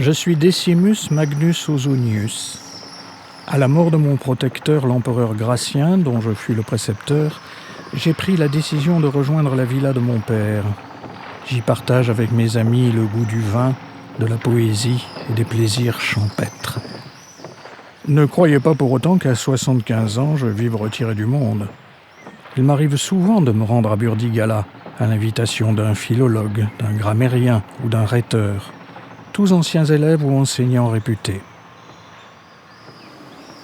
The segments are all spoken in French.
Je suis Decimus Magnus Ausonius. À la mort de mon protecteur, l'empereur Gratien, dont je fus le précepteur, j'ai pris la décision de rejoindre la villa de mon père. J'y partage avec mes amis le goût du vin, de la poésie et des plaisirs champêtres. Ne croyez pas pour autant qu'à 75 ans, je vive retiré du monde. Il m'arrive souvent de me rendre à Burdigala, à l'invitation d'un philologue, d'un grammairien ou d'un rhéteur, tous anciens élèves ou enseignants réputés.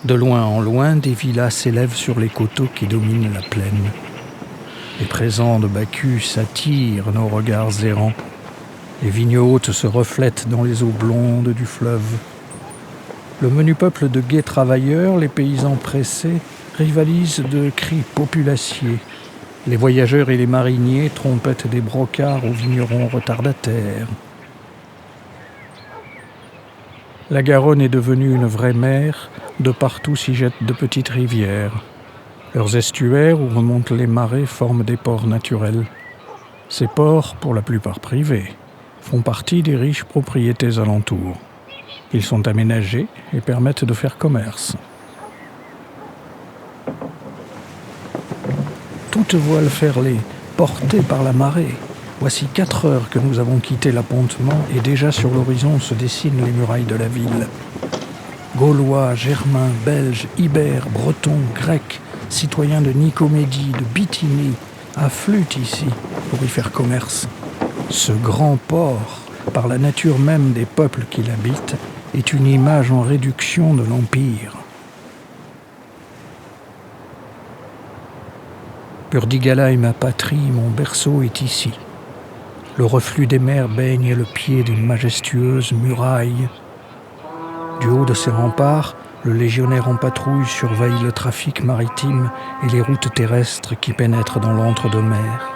De loin en loin, des villas s'élèvent sur les coteaux qui dominent la plaine. Les présents de Bacchus attirent nos regards errants. Les vignes hautes se reflètent dans les eaux blondes du fleuve. Le menu peuple de gais travailleurs, les paysans pressés, rivalisent de cris populaciers. Les voyageurs et les mariniers trompettent des brocards aux vignerons retardataires. La Garonne est devenue une vraie mer, de partout s'y jettent de petites rivières. Leurs estuaires où remontent les marais forment des ports naturels. Ces ports, pour la plupart privés, font partie des riches propriétés alentours. Ils sont aménagés et permettent de faire commerce. Toutes voiles ferlées, portées par la marée. Voici 4 heures que nous avons quitté l'appontement et déjà sur l'horizon se dessinent les murailles de la ville. Gaulois, Germains, Belges, Ibères, Bretons, Grecs, citoyens de Nicomédie, de Bithynie, affluent ici pour y faire commerce. Ce grand port, par la nature même des peuples qui l'habitent, est une image en réduction de l'Empire. Burdigala est ma patrie, mon berceau est ici. Le reflux des mers baigne le pied d'une majestueuse muraille. Du haut de ces remparts, le légionnaire en patrouille surveille le trafic maritime et les routes terrestres qui pénètrent dans l'entre-deux-mers.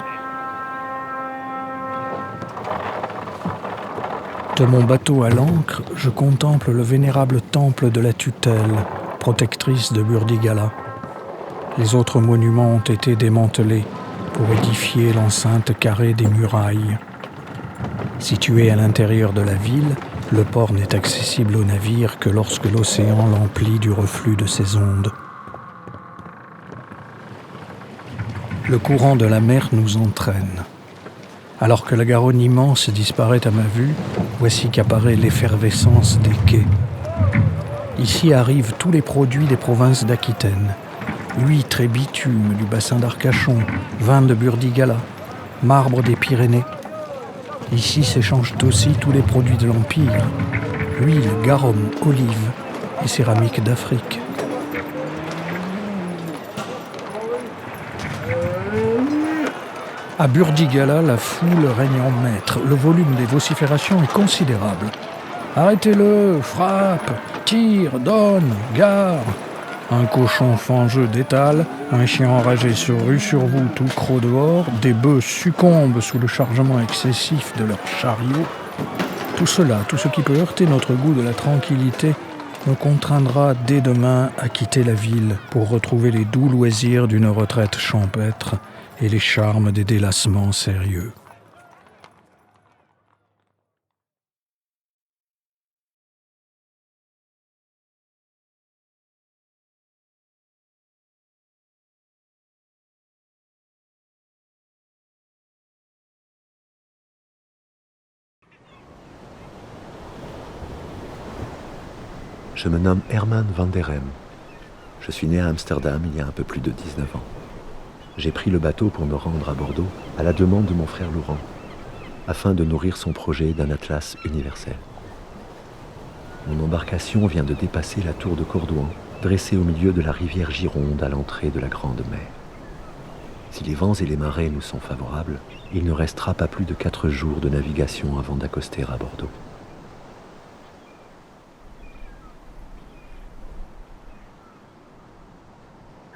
De mon bateau à l'ancre, je contemple le vénérable temple de la tutelle, protectrice de Burdigala. Les autres monuments ont été démantelés pour édifier l'enceinte carrée des murailles. Situé à l'intérieur de la ville, le port n'est accessible aux navires que lorsque l'océan l'emplit du reflux de ses ondes. Le courant de la mer nous entraîne. Alors que la Garonne immense disparaît à ma vue, voici qu'apparaît l'effervescence des quais. Ici arrivent tous les produits des provinces d'Aquitaine. Huîtres et bitume du bassin d'Arcachon, vin de Burdigala, marbre des Pyrénées. Ici s'échangent aussi tous les produits de l'Empire, huile, garum, olive et céramique d'Afrique. À Burdigala, la foule règne en maître. Le volume des vociférations est considérable. Arrêtez-le, frappe, tire, donne, gare. Un cochon fangeux détale, un chien enragé se rue sur vous tout croc dehors, des bœufs succombent sous le chargement excessif de leurs chariots. Tout cela, tout ce qui peut heurter notre goût de la tranquillité, me contraindra dès demain à quitter la ville pour retrouver les doux loisirs d'une retraite champêtre et les charmes des délassements sérieux. Je me nomme Herman van der Hem. Je suis né à Amsterdam il y a un peu plus de 19 ans. J'ai pris le bateau pour me rendre à Bordeaux à la demande de mon frère Laurent, afin de nourrir son projet d'un atlas universel. Mon embarcation vient de dépasser la tour de Cordouan, dressée au milieu de la rivière Gironde à l'entrée de la Grande Mer. Si les vents et les marées nous sont favorables, il ne restera pas plus de 4 jours de navigation avant d'accoster à Bordeaux.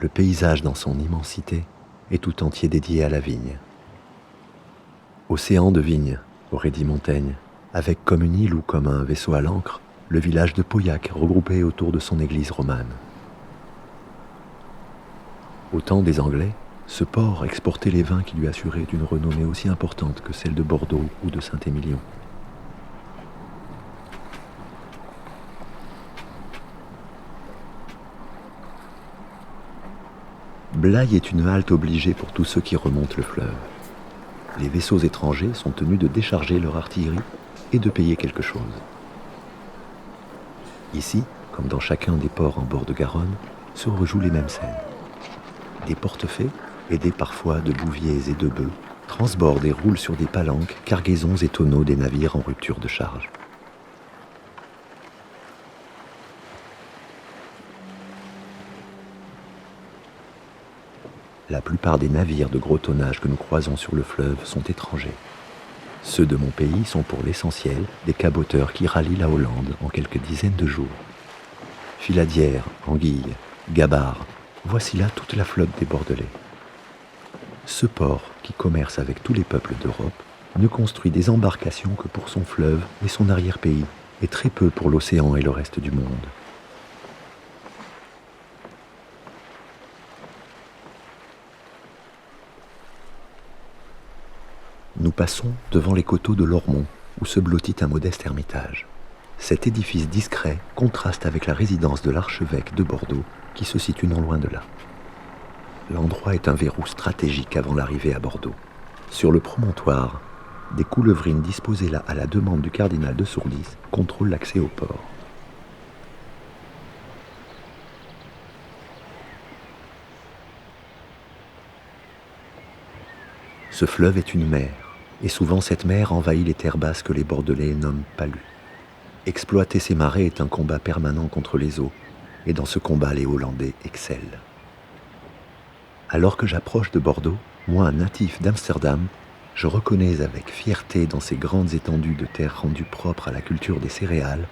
Le paysage dans son immensité est tout entier dédié à la vigne. Océan de vignes, aurait dit Montaigne, avec comme une île ou comme un vaisseau à l'ancre, le village de Pauillac regroupé autour de son église romane. Au temps des Anglais, ce port exportait les vins qui lui assuraient une renommée aussi importante que celle de Bordeaux ou de Saint-Émilion. Blaye est une halte obligée pour tous ceux qui remontent le fleuve. Les vaisseaux étrangers sont tenus de décharger leur artillerie et de payer quelque chose. Ici, comme dans chacun des ports en bord de Garonne, se rejouent les mêmes scènes. Des portefaix, aidés parfois de bouviers et de bœufs, transbordent et roulent sur des palanques, cargaisons et tonneaux des navires en rupture de charge. La plupart des navires de gros tonnage que nous croisons sur le fleuve sont étrangers. Ceux de mon pays sont pour l'essentiel des caboteurs qui rallient la Hollande en quelques dizaines de jours. Filadière, Anguille, Gabard, voici là toute la flotte des Bordelais. Ce port, qui commerce avec tous les peuples d'Europe, ne construit des embarcations que pour son fleuve et son arrière-pays, et très peu pour l'océan et le reste du monde. Nous passons devant les coteaux de l'Ormont, où se blottit un modeste ermitage. Cet édifice discret contraste avec la résidence de l'archevêque de Bordeaux, qui se situe non loin de là. L'endroit est un verrou stratégique avant l'arrivée à Bordeaux. Sur le promontoire, des coulevrines disposées là à la demande du cardinal de Sourdis contrôlent l'accès au port. Ce fleuve est une mer, et souvent cette mer envahit les terres basses que les Bordelais nomment palus. Exploiter ces marais est un combat permanent contre les eaux, et dans ce combat les Hollandais excellent. Alors que j'approche de Bordeaux, moi un natif d'Amsterdam, je reconnais avec fierté dans ces grandes étendues de terre rendues propres à la culture des céréales,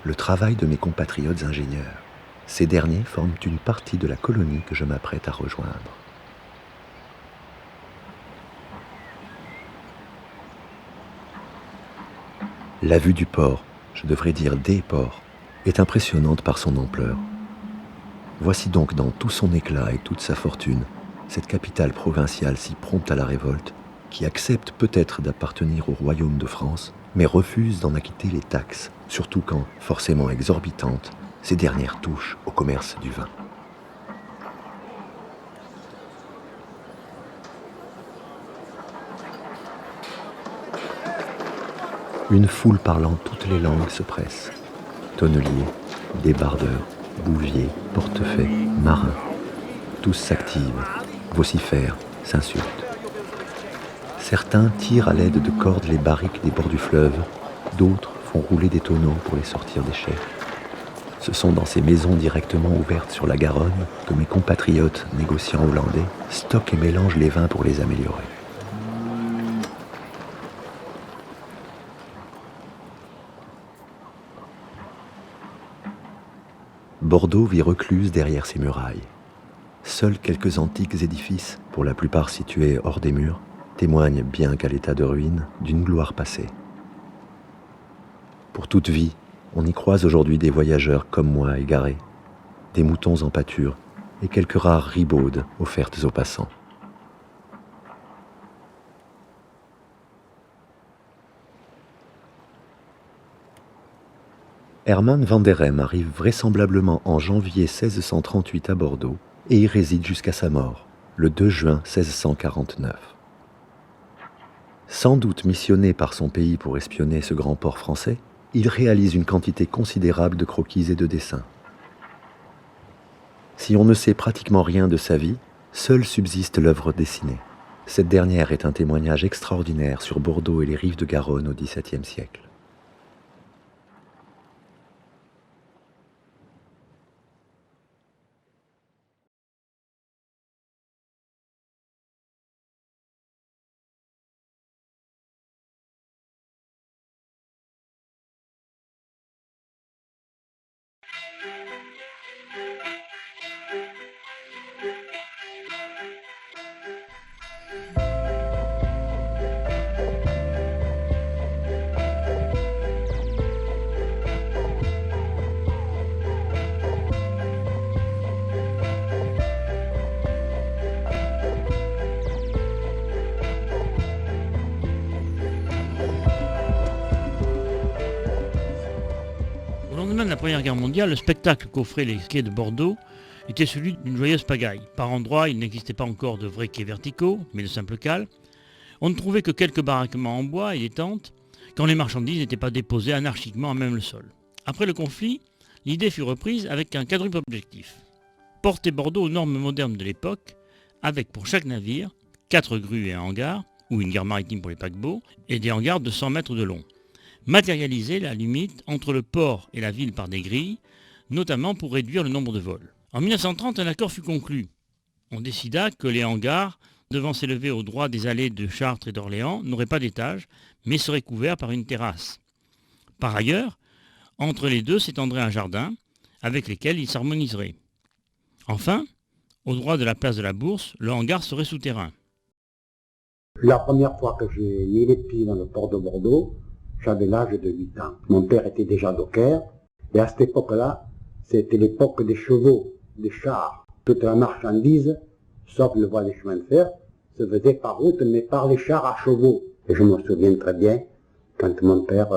le travail de mes compatriotes ingénieurs. Ces derniers forment une partie de la colonie que je m'apprête à rejoindre. La vue du port, je devrais dire des ports, est impressionnante par son ampleur. Voici donc dans tout son éclat et toute sa fortune, cette capitale provinciale si prompte à la révolte, qui accepte peut-être d'appartenir au royaume de France, mais refuse d'en acquitter les taxes, surtout quand, forcément exorbitantes, ces dernières touchent au commerce du vin. Une foule parlant toutes les langues se presse. Tonneliers, débardeurs, bouviers, portefaix, marins. Tous s'activent, vocifèrent, s'insultent. Certains tirent à l'aide de cordes les barriques des bords du fleuve, d'autres font rouler des tonneaux pour les sortir des chais. Ce sont dans ces maisons directement ouvertes sur la Garonne que mes compatriotes négociants hollandais stockent et mélangent les vins pour les améliorer. Bordeaux vit recluse derrière ses murailles. Seuls quelques antiques édifices, pour la plupart situés hors des murs, témoignent, bien qu'à l'état de ruine, d'une gloire passée. Pour toute vie, on y croise aujourd'hui des voyageurs comme moi égarés, des moutons en pâture et quelques rares ribaudes offertes aux passants. Herman van der Heim arrive vraisemblablement en janvier 1638 à Bordeaux et y réside jusqu'à sa mort, le 2 juin 1649. Sans doute missionné par son pays pour espionner ce grand port français, il réalise une quantité considérable de croquis et de dessins. Si on ne sait pratiquement rien de sa vie, seule subsiste l'œuvre dessinée. Cette dernière est un témoignage extraordinaire sur Bordeaux et les rives de Garonne au XVIIe siècle. Au lendemain de la Première Guerre mondiale, le spectacle qu'offraient les quais de Bordeaux était celui d'une joyeuse pagaille. Par endroits, il n'existait pas encore de vrais quais verticaux, mais de simples cales. On ne trouvait que quelques baraquements en bois et des tentes, quand les marchandises n'étaient pas déposées anarchiquement à même le sol. Après le conflit, l'idée fut reprise avec un quadruple objectif. Porter Bordeaux aux normes modernes de l'époque, avec pour chaque navire 4 grues et un hangar, ou une gare maritime pour les paquebots, et des hangars de 100 mètres de long. Matérialiser la limite entre le port et la ville par des grilles, notamment pour réduire le nombre de vols. En 1930, un accord fut conclu. On décida que les hangars, devant s'élever au droit des allées de Chartres et d'Orléans, n'auraient pas d'étage, mais seraient couverts par une terrasse. Par ailleurs, entre les deux s'étendrait un jardin, avec lesquels ils s'harmoniseraient. Enfin, au droit de la place de la Bourse, le hangar serait souterrain. La première fois que j'ai mis les pieds dans le port de Bordeaux, j'avais l'âge de 8 ans. Mon père était déjà docker, et à cette époque-là, c'était l'époque des chevaux, des chars. Toute la marchandise, sauf le voie des chemins de fer, se faisait par route, mais par les chars à chevaux. Et je me souviens très bien, quand mon père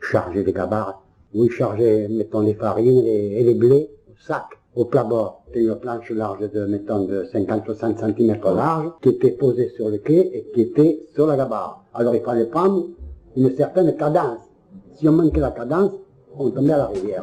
chargeait les gabarres, où il chargeait, mettons, les farines et les blés au sac, au plat-bord. C'était une planche large de, mettons, de 50-60 cm large, qui était posée sur le quai et qui était sur la gabarre. Alors il fallait prendre une certaine cadence. Si on manquait la cadence, on tombait à la rivière.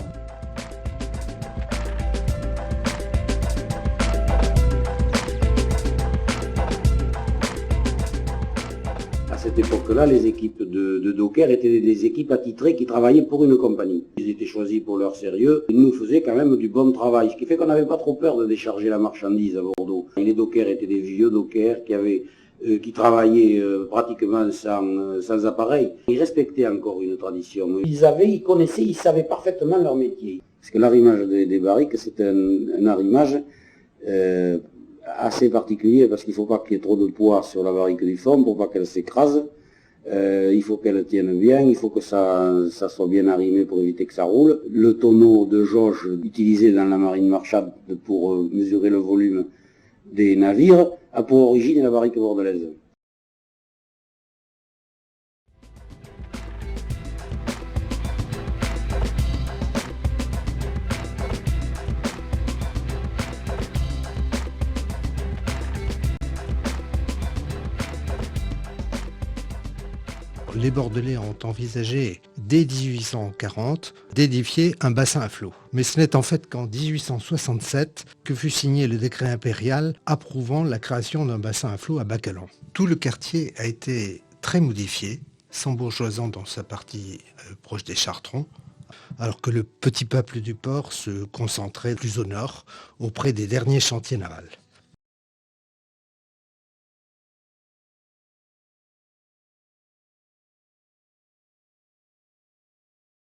À cette époque-là, les équipes de dockers étaient des équipes attitrées qui travaillaient pour une compagnie. Ils étaient choisis pour leur sérieux. Ils nous faisaient quand même du bon travail, ce qui fait qu'on n'avait pas trop peur de décharger la marchandise à Bordeaux. Et les dockers étaient des vieux dockers qui travaillaient pratiquement sans appareil. Ils respectaient encore une tradition. Ils connaissaient, ils savaient parfaitement leur métier. Parce que l'arrimage des barriques, c'est un arrimage assez particulier, parce qu'il ne faut pas qu'il y ait trop de poids sur la barrique du fond pour pas qu'elle s'écrase. Il faut qu'elle tienne bien, il faut que ça soit bien arrimé pour éviter que ça roule. Le tonneau de jauge utilisé dans la marine marchande pour mesurer le volume des navires a pour origine la barrique bordelaise. Les Bordelais ont envisagé, dès 1840, d'édifier un bassin à flot. Mais ce n'est en fait qu'en 1867 que fut signé le décret impérial approuvant la création d'un bassin à flot à Bacalan. Tout le quartier a été très modifié, s'embourgeoisant dans sa partie proche des Chartrons, alors que le petit peuple du port se concentrait plus au nord, auprès des derniers chantiers navals.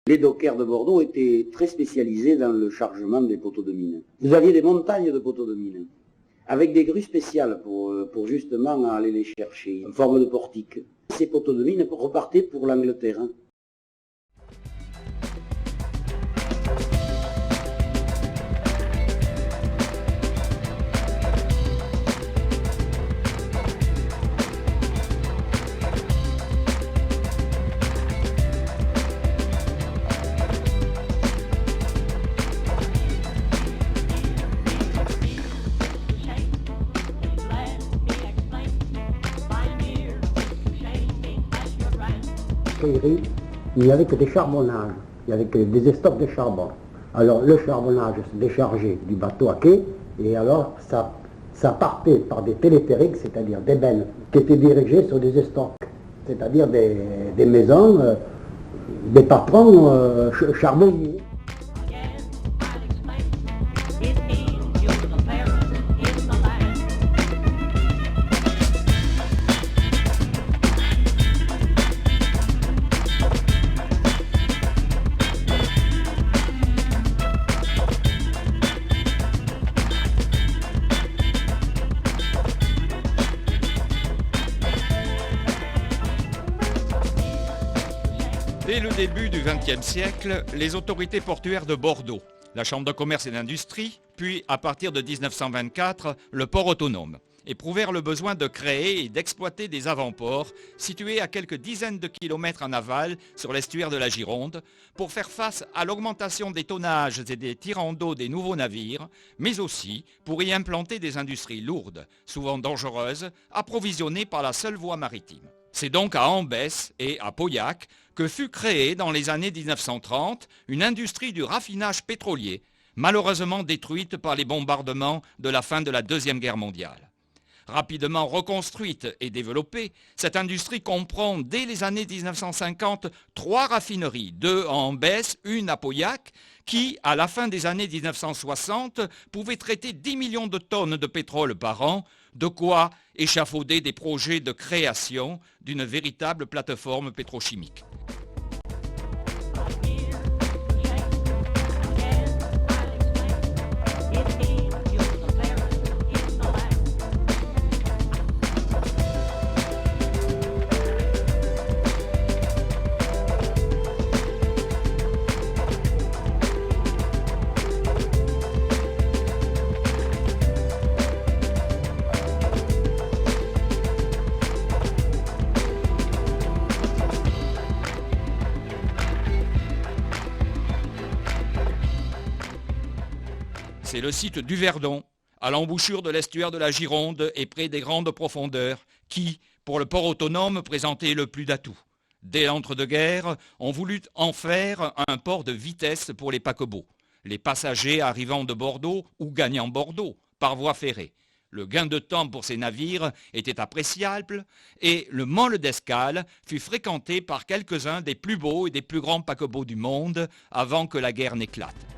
Les dockers de Bordeaux étaient très spécialisés dans le chargement des poteaux de mine. Vous aviez des montagnes de poteaux de mine, avec des grues spéciales pour justement aller les chercher, en forme de portique. Ces poteaux de mine repartaient pour l'Angleterre. Il n'y avait que des charbonnages, il n'y avait que des estocs de charbon. Alors le charbonnage se déchargeait du bateau à quai, et alors ça partait par des téléphériques, c'est-à-dire des bennes, qui étaient dirigées sur des estocs, c'est-à-dire des maisons, des patrons charbonniers. Dès le début du XXe siècle, les autorités portuaires de Bordeaux, la Chambre de commerce et d'industrie, puis à partir de 1924, le port autonome, éprouvèrent le besoin de créer et d'exploiter des avant-ports situés à quelques dizaines de kilomètres en aval sur l'estuaire de la Gironde pour faire face à l'augmentation des tonnages et des tirants d'eau des nouveaux navires, mais aussi pour y implanter des industries lourdes, souvent dangereuses, approvisionnées par la seule voie maritime. C'est donc à Ambès et à Pauillac que fut créée dans les années 1930 une industrie du raffinage pétrolier, malheureusement détruite par les bombardements de la fin de la Deuxième Guerre mondiale. Rapidement reconstruite et développée, cette industrie comprend dès les années 1950 3 raffineries, 2 à Ambès, une à Pauillac, qui, à la fin des années 1960, pouvaient traiter 10 millions de tonnes de pétrole par an, de quoi échafauder des projets de création d'une véritable plateforme pétrochimique. C'est le site du Verdon, à l'embouchure de l'estuaire de la Gironde et près des grandes profondeurs, qui, pour le port autonome, présentait le plus d'atouts. Dès l'entre-deux-guerres, on voulut en faire un port de vitesse pour les paquebots, les passagers arrivant de Bordeaux ou gagnant Bordeaux par voie ferrée. Le gain de temps pour ces navires était appréciable et le mole d'Escales fut fréquenté par quelques-uns des plus beaux et des plus grands paquebots du monde avant que la guerre n'éclate.